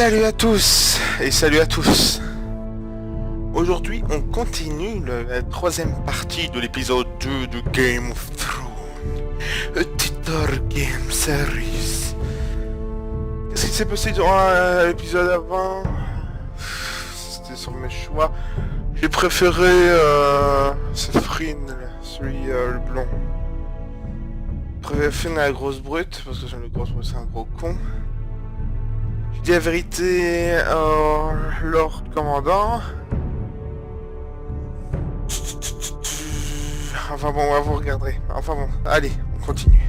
Salut à tous et salut à tous. Aujourd'hui, on continue la troisième partie de l'épisode 2 de Game of Thrones, a Telltale Game Series. Qu'est-ce qui s'est passé durant l'épisode avant? C'était sur mes choix. J'ai préféré Sefrin, celui le blond. J'ai préféré Finn à la grosse brute, parce que le grosse brute c'est un gros con. Je dis la vérité, Lord Commandant. Enfin bon, on va vous regarder. Enfin bon, allez, on continue.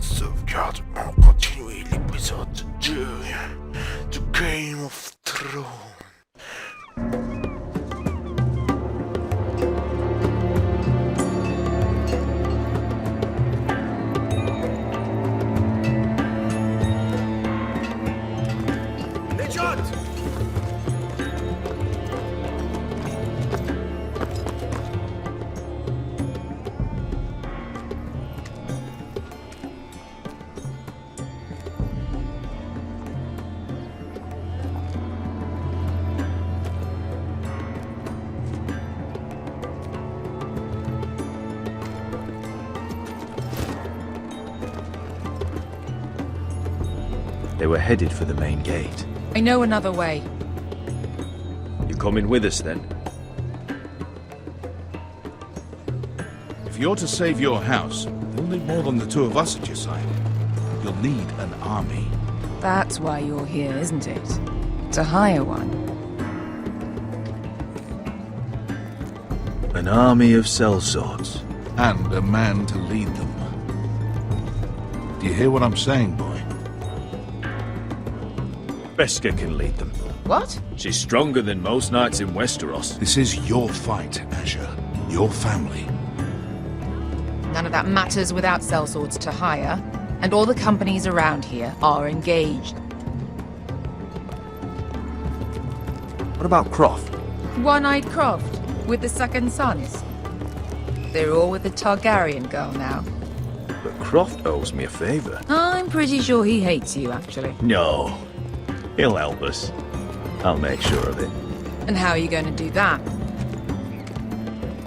Sauvegarde, on continue l'épisode 2 de Game of Thrones. They were headed for the main gate. I know another way. You coming with us then? If you're to save your house, you'll need more than the two of us at your side. You'll need an army. That's why you're here, isn't it? To hire one. An army of sellswords. And a man to lead them. Do you hear what I'm saying, boy? Beskha can lead them. What? She's stronger than most knights in Westeros. This is your fight, Asher. Your family. None of that matters without sellswords to hire, and all the companies around here are engaged. What about Croft? One-Eyed Croft, with the second sons. They're all with the Targaryen girl now. But Croft owes me a favor. I'm pretty sure he hates you, actually. No. He'll help us. I'll make sure of it. And how are you going to do that?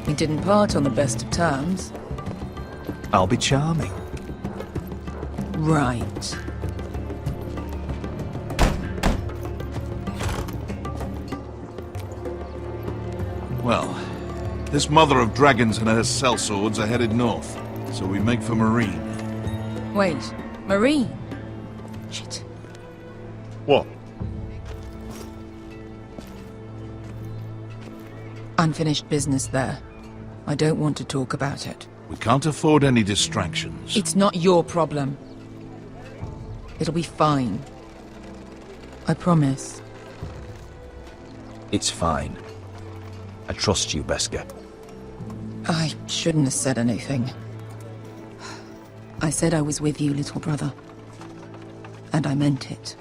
We didn't part on the best of terms. I'll be charming. Right. Well, this mother of dragons and her sellswords are headed north, so we make for Marine. Wait, Marine? Shit. What? Unfinished business there. I don't want to talk about it. We can't afford any distractions. It's not your problem. It'll be fine. I promise. It's fine. I trust you, Beskha. I shouldn't have said anything. I said I was with you, little brother. And I meant it.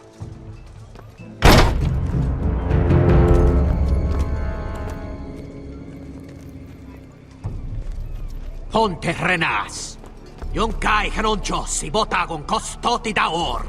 Ponte Renas. Yung kai kanon Diyos, ibotagong kostoti daor.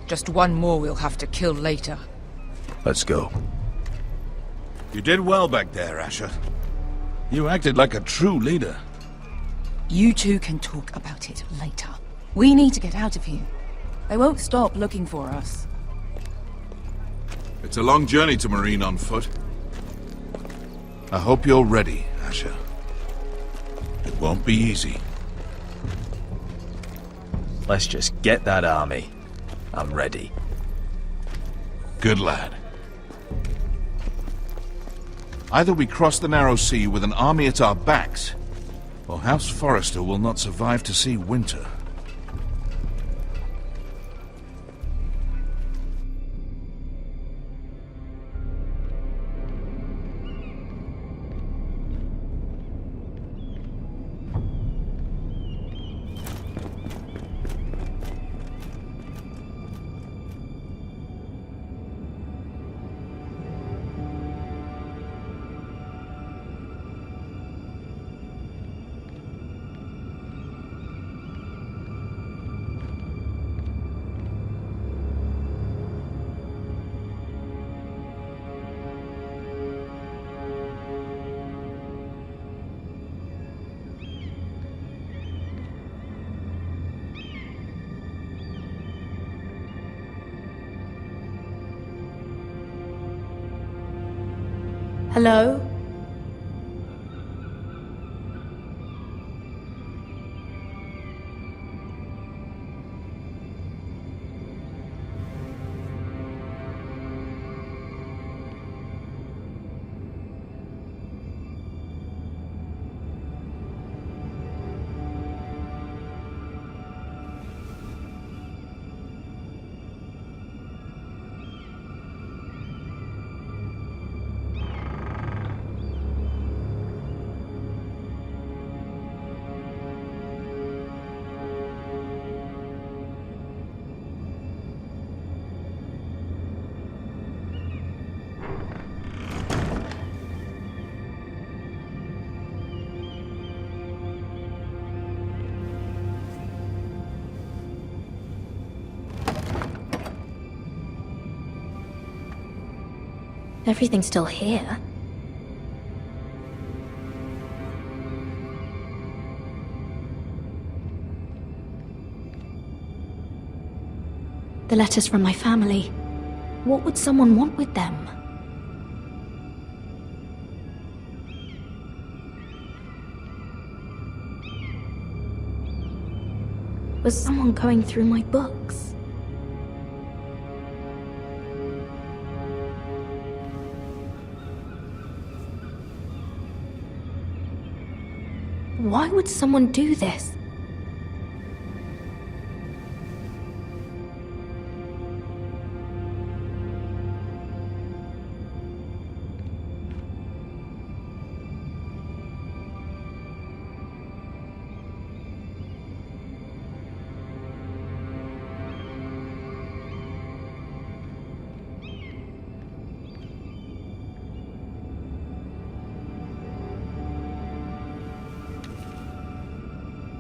Just one more we'll have to kill later. Let's go. You did well back there, Asher. You acted like a true leader. You two can talk about it later. We need to get out of here. They won't stop looking for us. It's a long journey to Marine on foot. I hope you're ready, Asher. It won't be easy. Let's just get that army. I'm ready. Good lad. Either we cross the narrow sea with an army at our backs, or House Forrester will not survive to see winter. Hello? Everything's still here. The letters from my family. What would someone want with them? Was someone going through my books? Why would someone do this?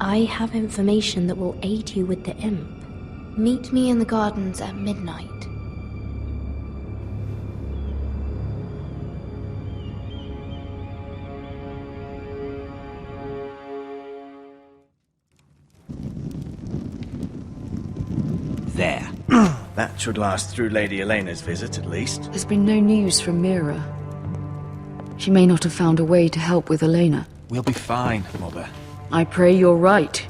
I have information that will aid you with the imp. Meet me in the gardens at midnight. There. That should last through Lady Elena's visit, at least. There's been no news from Mira. She may not have found a way to help with Elena. We'll be fine, Mother. I pray you're right.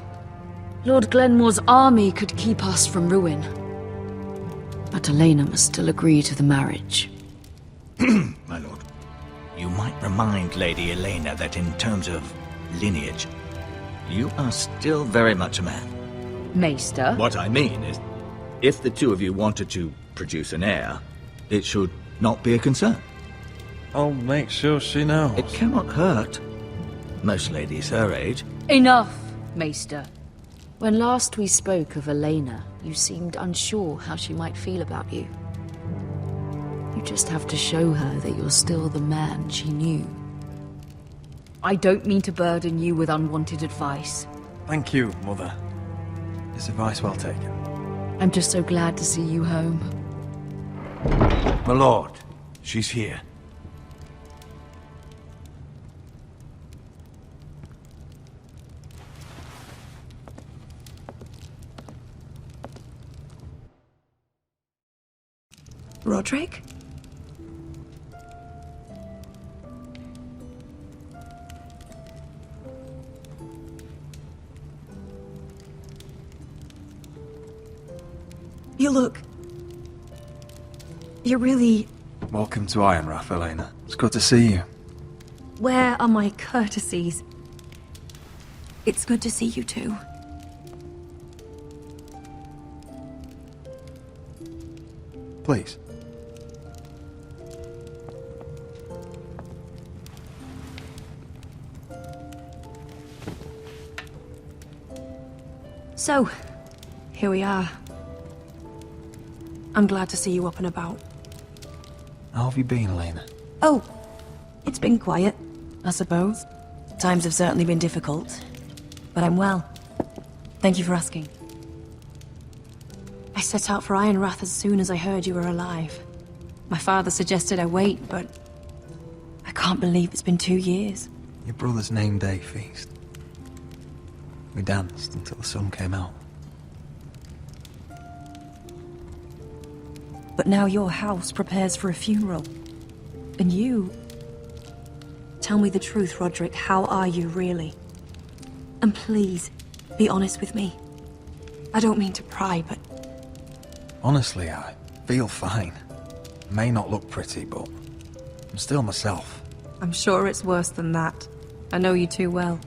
Lord Glenmore's army could keep us from ruin. But Elena must still agree to the marriage. My lord. You might remind Lady Elena that in terms of lineage, you are still very much a man. Maester? What I mean is, if the two of you wanted to produce an heir, it should not be a concern. I'll make sure she knows. It cannot hurt. Most ladies her age. Enough, Maester. When last we spoke of Elena, you seemed unsure how she might feel about you. You just have to show her that you're still the man she knew. I don't mean to burden you with unwanted advice. Thank you, Mother. It's advice well taken. I'm just so glad to see you home. My lord, she's here. Roderick? You look... You're really... Welcome to Ironrath, Elena. It's good to see you. Where are my courtesies? It's good to see you too. Please. So, here we are. I'm glad to see you up and about. How have you been, Elena? Oh, it's been quiet, I suppose. Times have certainly been difficult, but I'm well. Thank you for asking. I set out for Ironrath as soon as I heard you were alive. My father suggested I wait, but I can't believe it's been 2 years. Your brother's name day feast. We danced until the sun came out. But now your house prepares for a funeral. And you... Tell me the truth, Roderick. How are you, really? And please, be honest with me. I don't mean to pry, but... Honestly, I feel fine. May not look pretty, but I'm still myself. I'm sure it's worse than that. I know you too well.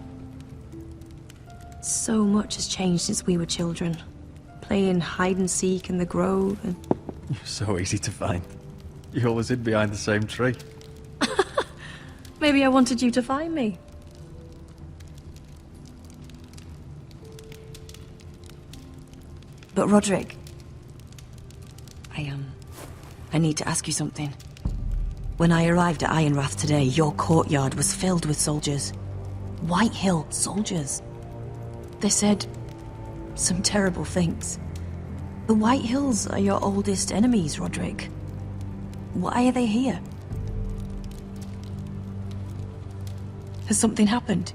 So much has changed since we were children. Playing hide-and-seek in the grove and... You're so easy to find. You always hid behind the same tree. Maybe I wanted you to find me. But Roderick... I need to ask you something. When I arrived at Ironrath today, your courtyard was filled with soldiers. White Hill soldiers. They said some terrible things. The White Hills are your oldest enemies, Roderick. Why are they here? Has something happened?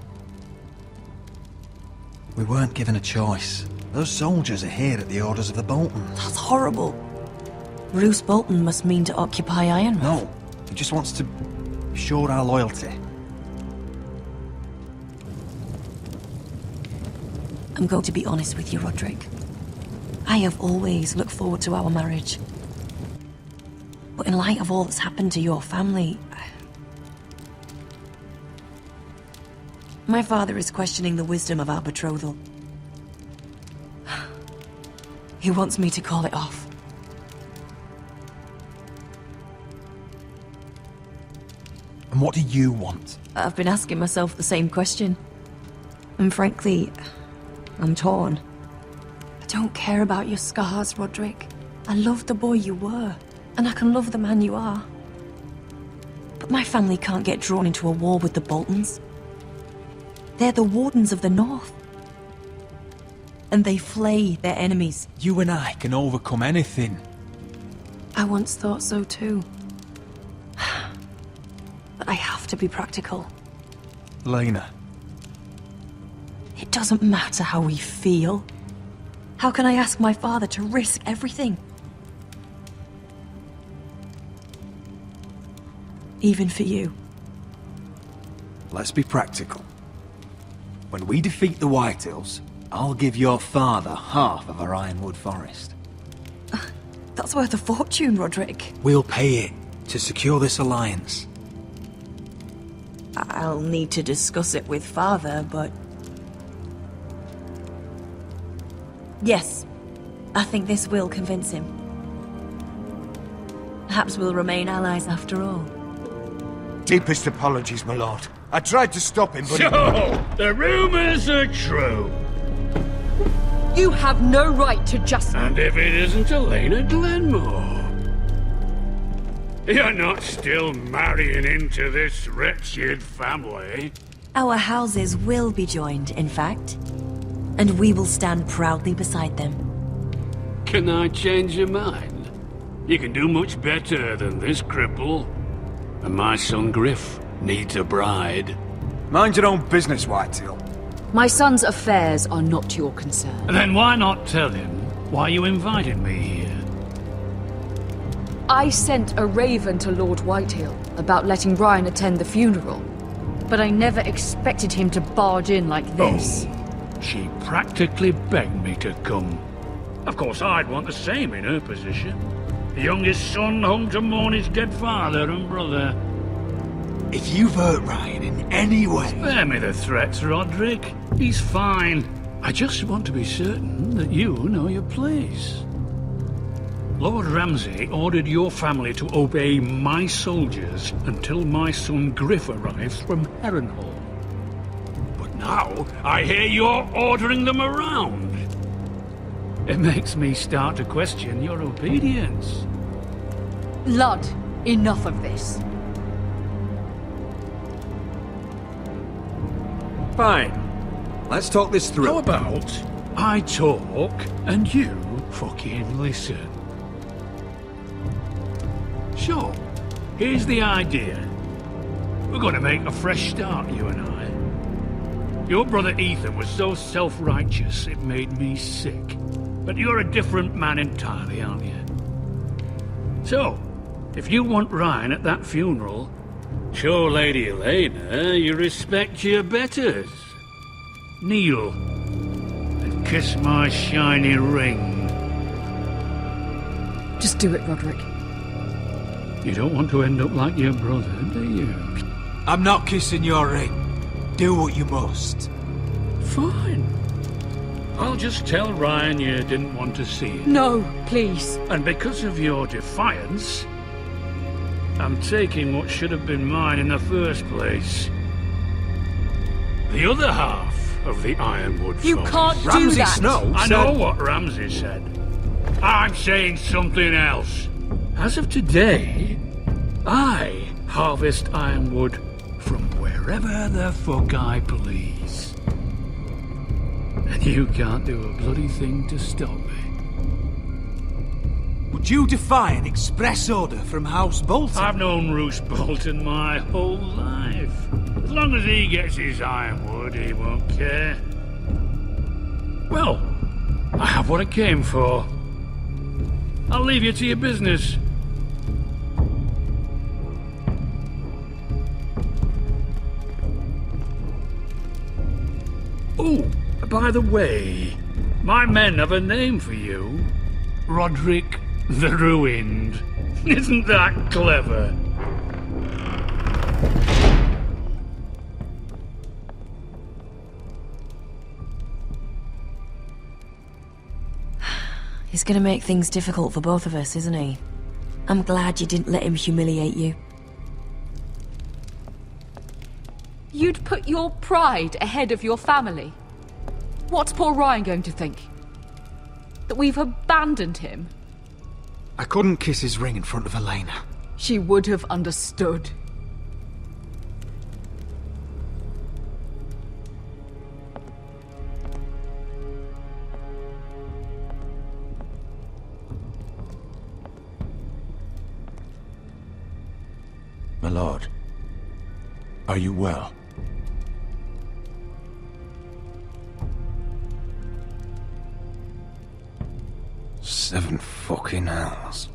We weren't given a choice. Those soldiers are here at the orders of the Boltons. That's horrible. Roose Bolton must mean to occupy Ironrath. No, he just wants to assure our loyalty. I'm going to be honest with you, Roderick. I have always looked forward to our marriage. But in light of all that's happened to your family... My father is questioning the wisdom of our betrothal. He wants me to call it off. And what do you want? I've been asking myself the same question. And frankly, I'm torn. I don't care about your scars, Roderick. I love the boy you were, and I can love the man you are. But my family can't get drawn into a war with the Boltons. They're the Wardens of the North. And they flay their enemies. You and I can overcome anything. I once thought so too. But I have to be practical. Elena. It doesn't matter how we feel. How can I ask my father to risk everything? Even for you. Let's be practical. When we defeat the Whitehills, I'll give your father half of our Ironwood Forest. That's worth a fortune, Roderick. We'll pay it to secure this alliance. I'll need to discuss it with father, but... Yes, I think this will convince him. Perhaps we'll remain allies after all. Deepest apologies, my lord. I tried to stop him, but... So, the rumors are true. You have no right to just... And if it isn't Elena Glenmore? You're not still marrying into this wretched family? Our houses will be joined, in fact. And we will stand proudly beside them. Can I change your mind? You can do much better than this cripple. And my son Griff needs a bride. Mind your own business, Whitetail. My son's affairs are not your concern. Then why not tell him why you invited me here? I sent a raven to Lord Whitehill about letting Brian attend the funeral. But I never expected him to barge in like this. Oh, she practically begged me to come. Of course, I'd want the same in her position. The youngest son home to mourn his dead father and brother. if you've hurt Ryan in any way... Spare me the threats, Roderick. He's fine. I just want to be certain that you know your place. Lord Ramsay ordered your family to obey my soldiers until my son Griff arrives from Harrenhal. But now, I hear you're ordering them around. It makes me start to question your obedience. Lud, enough of this. Fine. Let's talk this through. How about I talk and you fucking listen? So, here's the idea. We're gonna make a fresh start, you and I. Your brother Ethan was so self-righteous it made me sick. But you're a different man entirely, aren't you? So, if you want Ryan at that funeral, show Lady Elena you respect your betters. Kneel and kiss my shiny ring. Just do it, Roderick. You don't want to end up like your brother, do you? I'm not kissing your ring. Do what you must. Fine. I'll just tell Ryan you didn't want to see it. No, please. And because of your defiance, I'm taking what should have been mine in the first place. The other half of the Ironwood You Forest. can't do Ramsay that. Snow I said... know what Ramsay said. I'm saying something else. As of today, I harvest Ironwood from wherever the fuck I please. And you can't do a bloody thing to stop me. Would you defy an express order from House Bolton? I've known Roose Bolton my whole life. As long as he gets his Ironwood, he won't care. Well, I have what I came for. I'll leave you to your business. Oh, by the way, my men have a name for you. Roderick the Ruined. Isn't that clever? He's gonna make things difficult for both of us, isn't he? I'm glad you didn't let him humiliate you. You'd put your pride ahead of your family. What's poor Ryan going to think? That we've abandoned him? I couldn't kiss his ring in front of Elena. She would have understood. My lord, are you well? Seven fucking hells.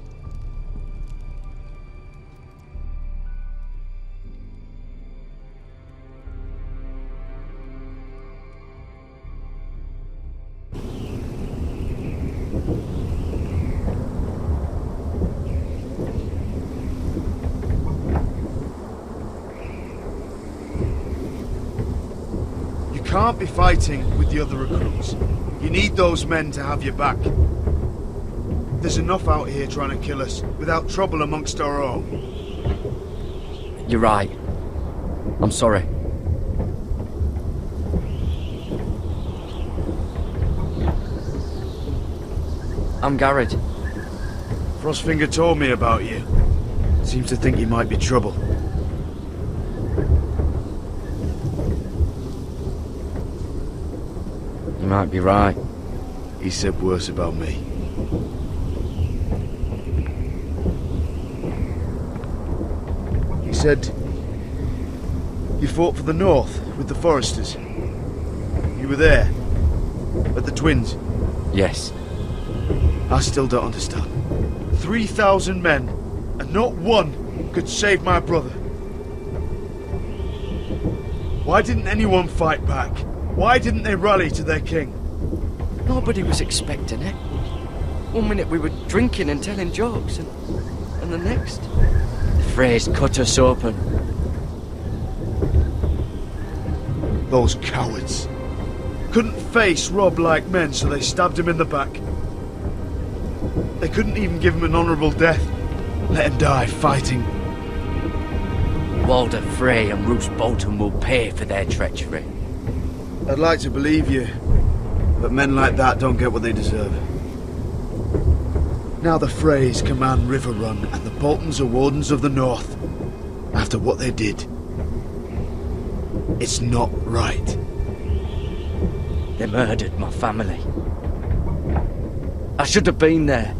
You can't be fighting with the other recruits. You need those men to have your back. There's enough out here trying to kill us, without trouble amongst our own. You're right. I'm sorry. I'm Garrett. Frostfinger told me about you. Seems to think you might be trouble. You might be right. He said worse about me. He said you fought for the North with the Foresters. You were there, at the Twins. Yes. I still don't understand. 3,000 men, and not one could save my brother. Why didn't anyone fight back? Why didn't they rally to their king? Nobody was expecting it. One minute we were drinking and telling jokes, and the next, the phrase cut us open. Those cowards. Couldn't face Rob like men, so they stabbed him in the back. They couldn't even give him an honourable death. Let him die fighting. Walder Frey and Roose Bolton will pay for their treachery. I'd like to believe you, but men like that don't get what they deserve. Now the Freys command River Run, and the Boltons are Wardens of the North. After what they did. It's not right. They murdered my family. I should have been there.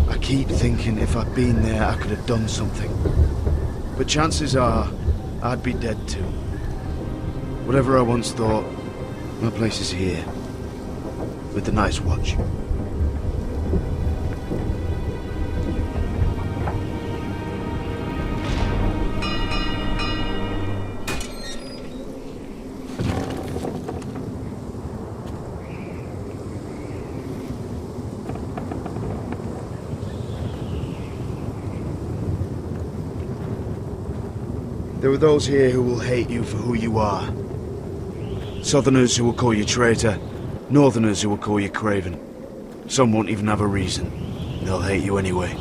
I keep thinking if I'd been there, I could have done something. But chances are, I'd be dead too. Whatever I once thought, my place is here. With the Night's Watch. There are those here who will hate you for who you are. Southerners who will call you traitor. Northerners who will call you craven. Some won't even have a reason. They'll hate you anyway.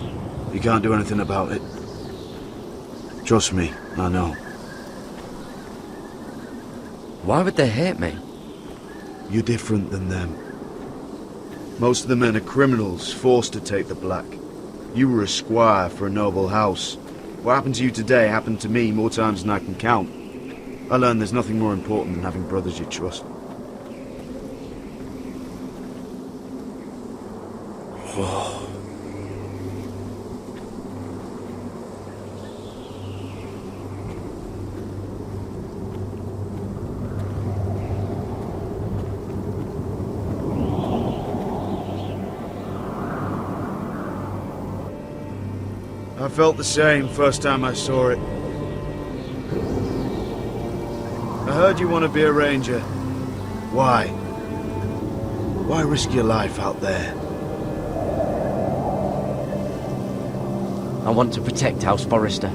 You can't do anything about it. Trust me, I know. Why would they hate me? You're different than them. Most of the men are criminals, forced to take the black. You were a squire for a noble house. What happened to you today happened to me more times than I can count. I learned there's nothing more important than having brothers you trust. Whoa. I felt the same first time I saw it. I heard you want to be a ranger. Why? Why risk your life out there? I want to protect House Forrester.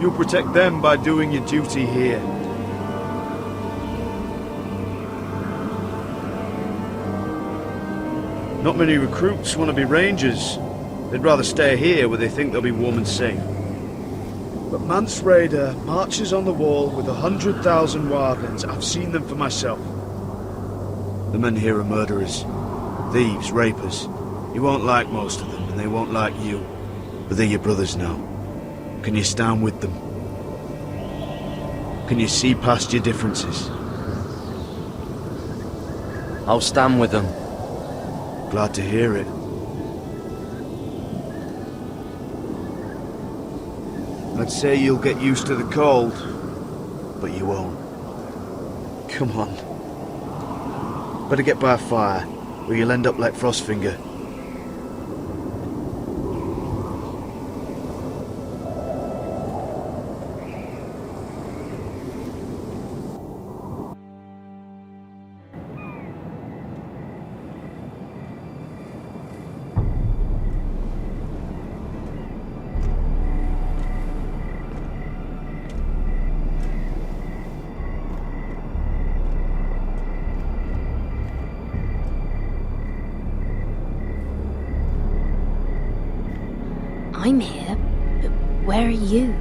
You'll protect them by doing your duty here. Not many recruits want to be rangers. They'd rather stay here where they think they'll be warm and safe. But Mance Rayder marches on the wall with 100,000 wildlings. I've seen them for myself. The men here are murderers, thieves, rapers. You won't like most of them, and they won't like you. But they're your brothers now. Can you stand with them? Can you see past your differences? I'll stand with them. Glad to hear it. I'd say you'll get used to the cold, but you won't. Come on. Better get by a fire, or you'll end up like Frostfinger. I'm here, but where are you?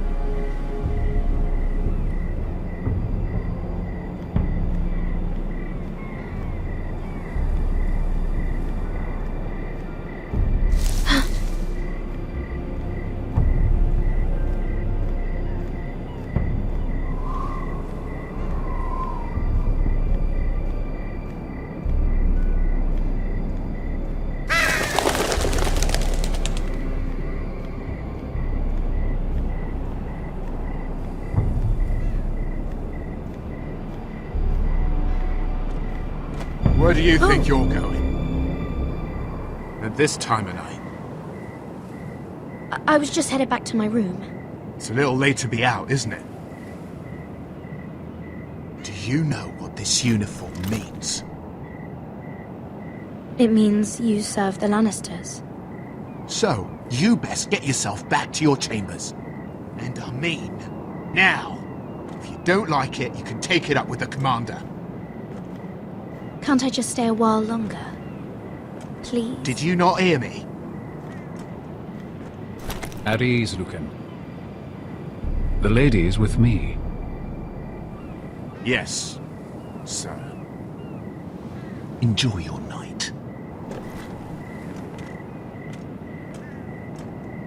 Where do you think you're going? At this time of night? I was just headed back to my room. It's a little late to be out, isn't it? Do you know what this uniform means? It means you serve the Lannisters. So, you best get yourself back to your chambers. And I mean, Now! If you don't like it, you can take it up with the commander. Can't I just stay a while longer? Please? Did you not hear me? At ease, Lucan. The lady is with me. Yes, sir. Enjoy your night.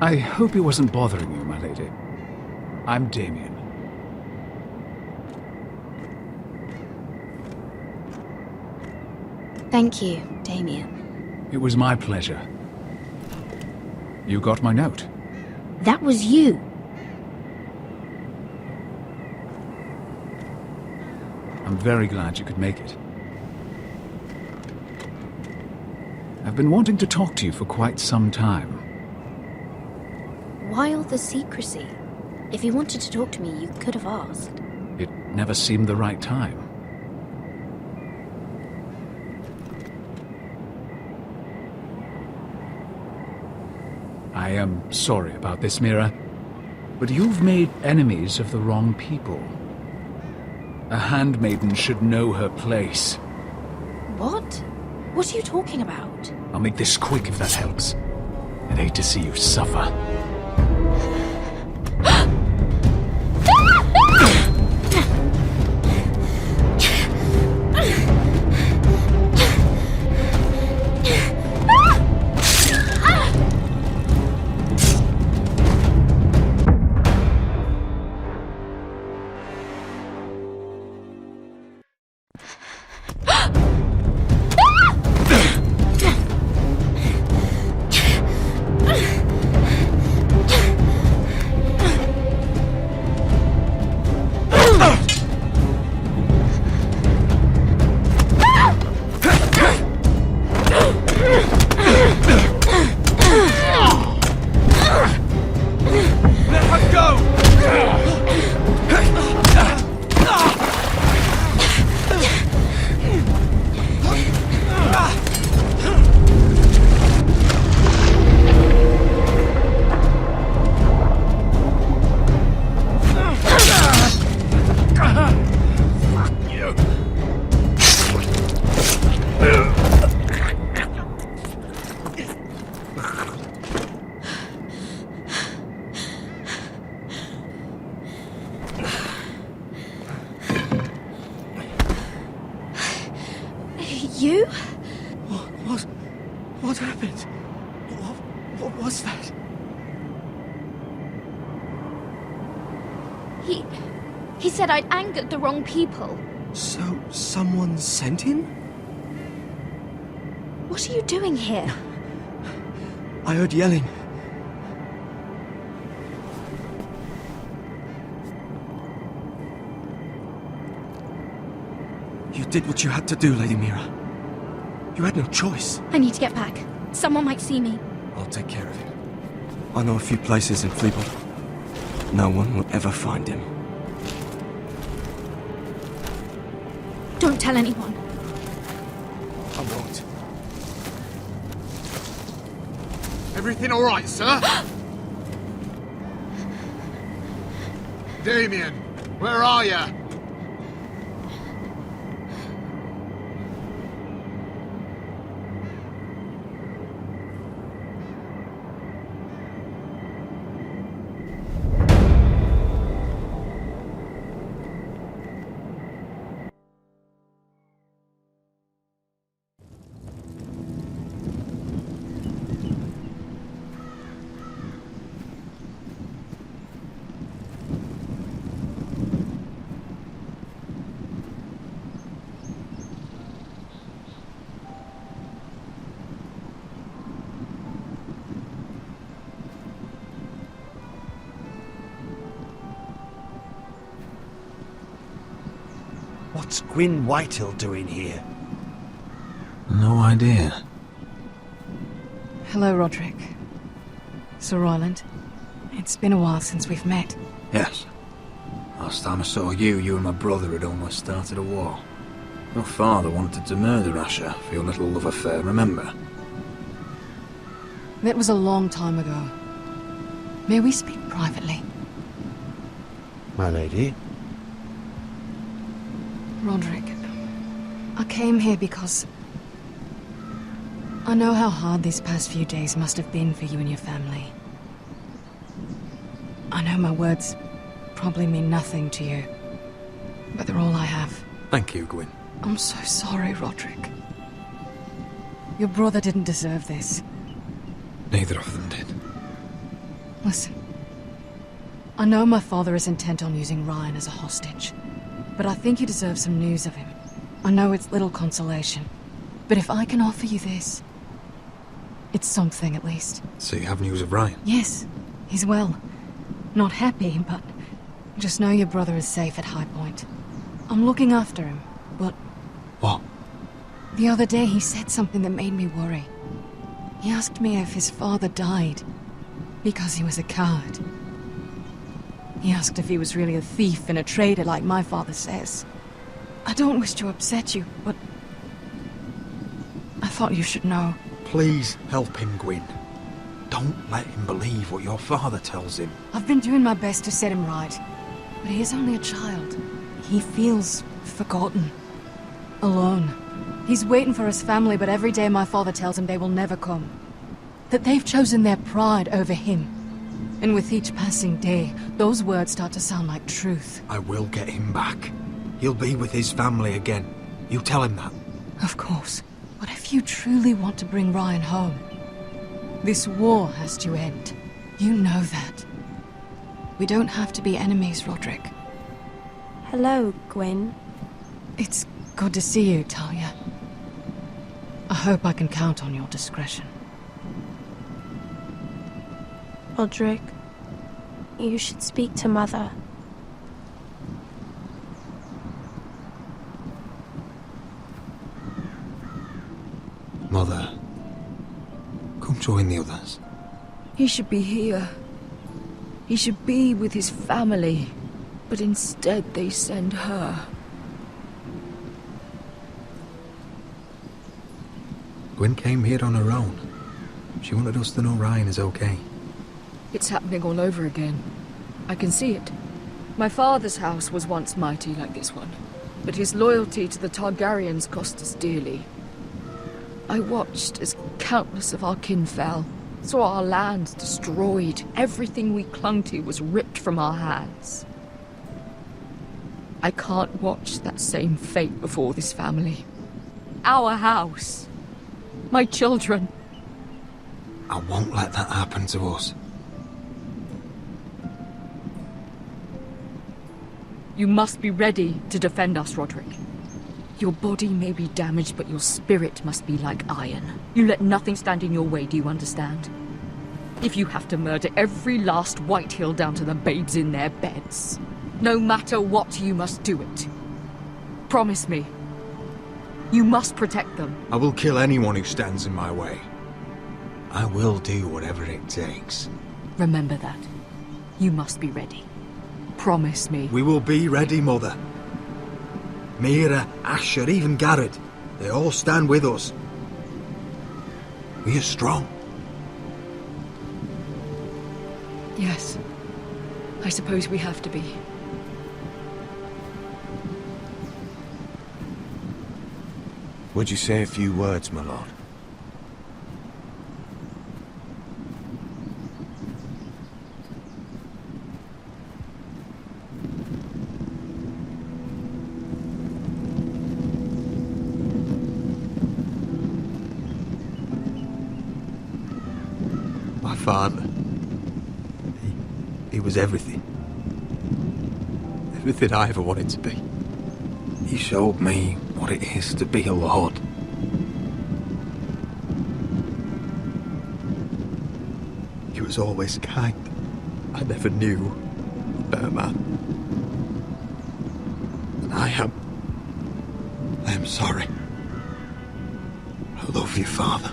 I hope he wasn't bothering you, my lady. I'm Damien. Thank you, Damien. It was my pleasure. You got my note. That was you. I'm very glad you could make it. I've been wanting to talk to you for quite some time. Why all the secrecy? If you wanted to talk to me, you could have asked. It never seemed the right time. I am sorry about this, Mira, but you've made enemies of the wrong people. A handmaiden should know her place. What? What are you talking about? I'll make this quick if that helps. I'd hate to see you suffer. You? What happened? What was that? He said I'd angered the wrong people. So, someone sent him? What are you doing here? I heard yelling. You did what you had to do, Lady Mira. You had no choice. I need to get back. Someone might see me. I'll take care of him. I know a few places in Fleetwood. No one will ever find him. Don't tell anyone. I won't. Everything all right, sir? Damien, where are you? What's Gwyn Whitehill doing here? No idea. Hello, Roderick. Sir Royland. It's been a while since we've met. Yes. Last time I saw you, you and my brother had almost started a war. Your father wanted to murder Asher for your little love affair, remember? That was a long time ago. May we speak privately? My lady? Roderick, I came here because I know how hard these past few days must have been for you and your family. I know my words probably mean nothing to you, but they're all I have. Thank you, Gwyn. I'm so sorry, Roderick. Your brother didn't deserve this. Neither of them did. Listen. I know my father is intent on using Ryan as a hostage, but I think you deserve some news of him. I know it's little consolation, but if I can offer you this, it's something at least. So you have news of Ryan? Yes, he's well. Not happy, but just know your brother is safe at High Point. I'm looking after him, but... What? The other day he said something that made me worry. He asked me if his father died because he was a coward. He asked if he was really a thief and a traitor like my father says. I don't wish to upset you, but I thought you should know. Please help him, Gwyn. Don't let him believe what your father tells him. I've been doing my best to set him right, but he is only a child. He feels forgotten, alone. He's waiting for his family, but every day my father tells him they will never come. That they've chosen their pride over him. And with each passing day, those words start to sound like truth. I will get him back. He'll be with his family again. You tell him that. Of course. But if you truly want to bring Ryan home, this war has to end. You know that. We don't have to be enemies, Roderick. Hello, Gwyn. It's good to see you, Talia. I hope I can count on your discretion. Roderick, you should speak to Mother. Mother, come join the others. He should be here. He should be with his family. But instead they send her. Gwyn came here on her own. She wanted us to know Ryan is okay. It's happening all over again. I can see it. My father's house was once mighty like this one, but his loyalty to the Targaryens cost us dearly. I watched as countless of our kin fell, saw our land destroyed, everything we clung to was ripped from our hands. I can't watch that same fate before this family. Our house. My children. I won't let that happen to us. You must be ready to defend us, Roderick. Your body may be damaged, but your spirit must be like iron. You let nothing stand in your way, do you understand? If you have to murder every last Whitehill down to the babes in their beds, no matter what, you must do it. Promise me. You must protect them. I will kill anyone who stands in my way. I will do whatever it takes. Remember that. You must be ready. Promise me. We will be ready, Mother. Mira, Asher, even Garrett. They all stand with us. We are strong. Yes. I suppose we have to be. Would you say a few words, my lord? My father. He was everything. Everything I ever wanted to be. He showed me what it is to be a lord. He was always kind. I never knew a better man. And I am sorry. I love you, Father.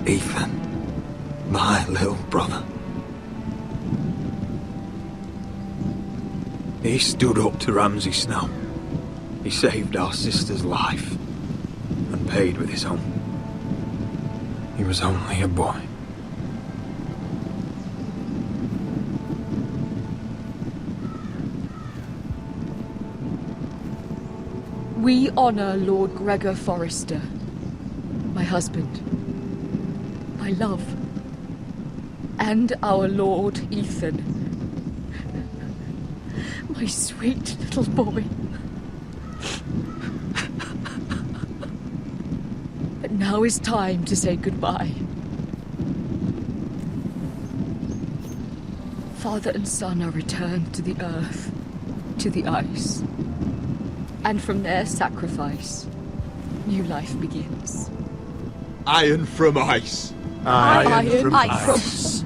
Ethan, my little brother. He stood up to Ramsay Snow. He saved our sister's life and paid with his own. He was only a boy. We honor Lord Gregor Forrester, my husband, my love, and our Lord Ethan, my sweet little boy. But now is time to say goodbye. Father and son are returned to the earth, to the ice. And from their sacrifice, new life begins. Iron from ice. Iron from ice.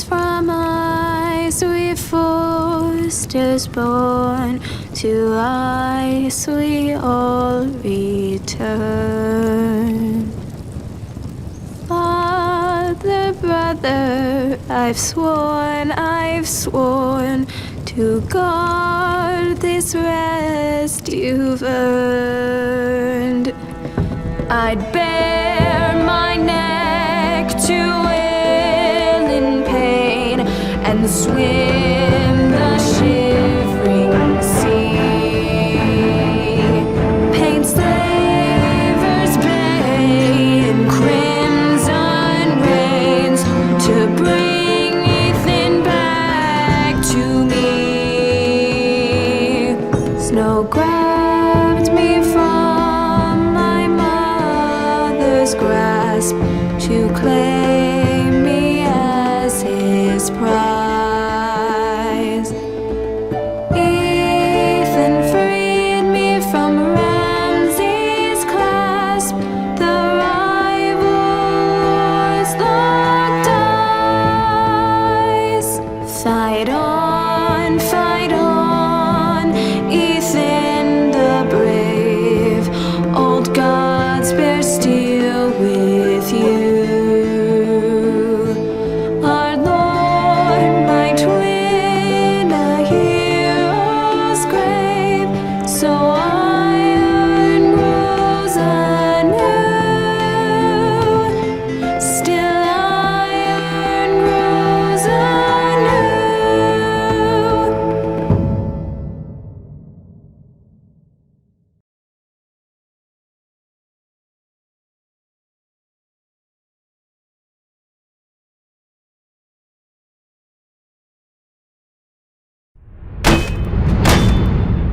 From ice, we Forsters born, to ice we all return. Father, brother, I've sworn to guard this rest you've earned. I'd bare my neck to and swim the shivering sea. Paint slavers' bay in crimson rains to bring Ethan back to me. Snow grabbed me from my mother's grasp to claim me as his prize.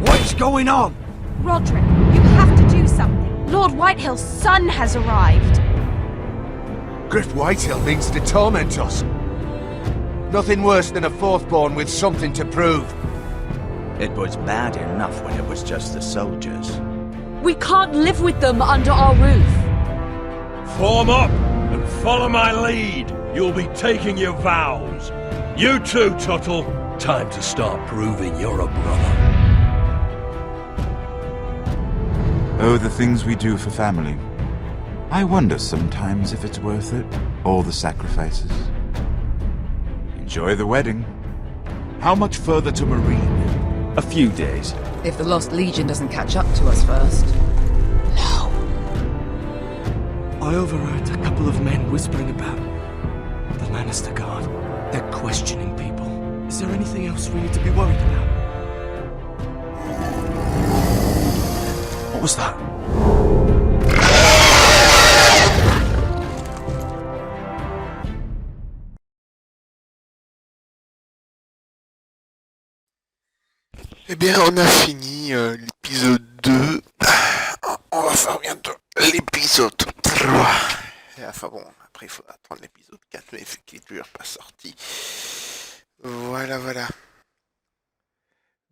What's going on? Roderick, you have to do something. Lord Whitehill's son has arrived. Griff Whitehill means to torment us. Nothing worse than a fourthborn with something to prove. It was bad enough when it was just the soldiers. We can't live with them under our roof. Form up and follow my lead. You'll be taking your vows. You too, Tuttle. Time to start proving you're a brother. Oh, the things we do for family. I wonder sometimes if it's worth it, all the sacrifices. Enjoy the wedding. How much further to Marine? A few days. If the Lost Legion doesn't catch up to us first. No. I overheard a couple of men whispering about the Lannister Guard. They're questioning people. Is there anything else we need to be worried about? What was that? Eh bien, on a fini l'épisode 2. On va faire bientôt épisode 3. Et enfin bon, après il faudra attendre l'épisode 4, mais qui est toujours pas sorti. Voilà, voilà.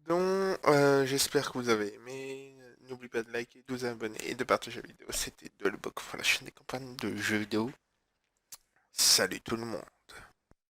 Donc, j'espère que vous avez aimé. N'oubliez pas de liker, de vous abonner et de partager la vidéo. C'était TheLeboucrt pour la chaîne des campagnes de jeux vidéo. Salut tout le monde.